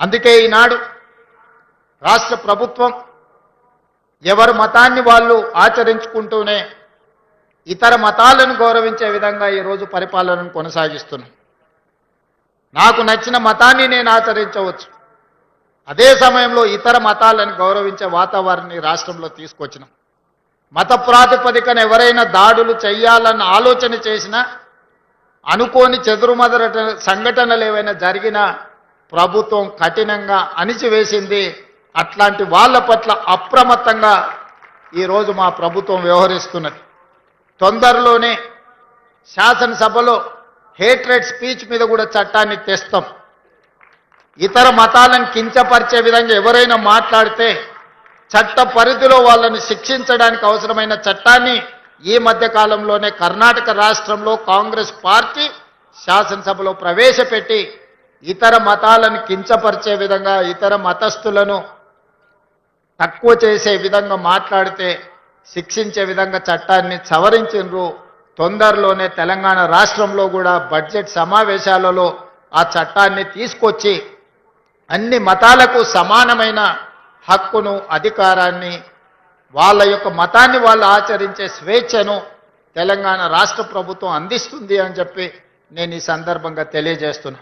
అందుకే ఈనాడు రాష్ట్ర ప్రభుత్వం ఎవరి మతాన్ని వాళ్ళు ఆచరించుకుంటూనే ఇతర మతాలను గౌరవించే విధంగా ఈరోజు పరిపాలనను కొనసాగిస్తున్నాం. నాకు నచ్చిన మతాన్ని నేను ఆచరించవచ్చు, అదే సమయంలో ఇతర మతాలను గౌరవించే వాతావరణాన్ని రాష్ట్రంలో తీసుకొచ్చినాం. మత ప్రాతిపదికన ఎవరైనా దాడులు చేయాలన్న ఆలోచన చేసినా, అనుకోని చెదురుమదుర సంఘటనలు ఏవైనా జరిగినా ప్రభుత్వం కఠినంగా అణిచివేసింది. అట్లాంటి వాళ్ళ పట్ల అప్రమత్తంగా ఈరోజు మా ప్రభుత్వం వ్యవహరిస్తున్నది. తొందరలోనే శాసనసభలో హేట్రెడ్ స్పీచ్ మీద కూడా చట్టాన్ని తెస్తాం. ఇతర మతాలను కించపరిచే విధంగా ఎవరైనా మాట్లాడితే చట్ట పరిధిలో వాళ్ళని శిక్షించడానికి అవసరమైన చట్టాన్ని ఈ మధ్య కాలంలోనే కర్ణాటక రాష్ట్రంలో కాంగ్రెస్ పార్టీ శాసనసభలో ప్రవేశపెట్టి ఇతర మతాలను కించపరిచే విధంగా, ఇతర మతస్థులను తక్కువ చేసే విధంగా మాట్లాడితే శిక్షించే విధంగా చట్టాన్ని సవరించిండ్రు. తొందరలోనే తెలంగాణ రాష్ట్రంలో కూడా బడ్జెట్ సమావేశాలలో ఆ చట్టాన్ని తీసుకొచ్చి అన్ని మతాలకు సమానమైన హక్కును, అధికారాన్ని, వాళ్ళ యొక్క మతాన్ని వాళ్ళు ఆచరించే స్వేచ్ఛను తెలంగాణ రాష్ట్ర ప్రభుత్వం అందిస్తుంది అని చెప్పి నేను ఈ సందర్భంగా తెలియజేస్తున్నా.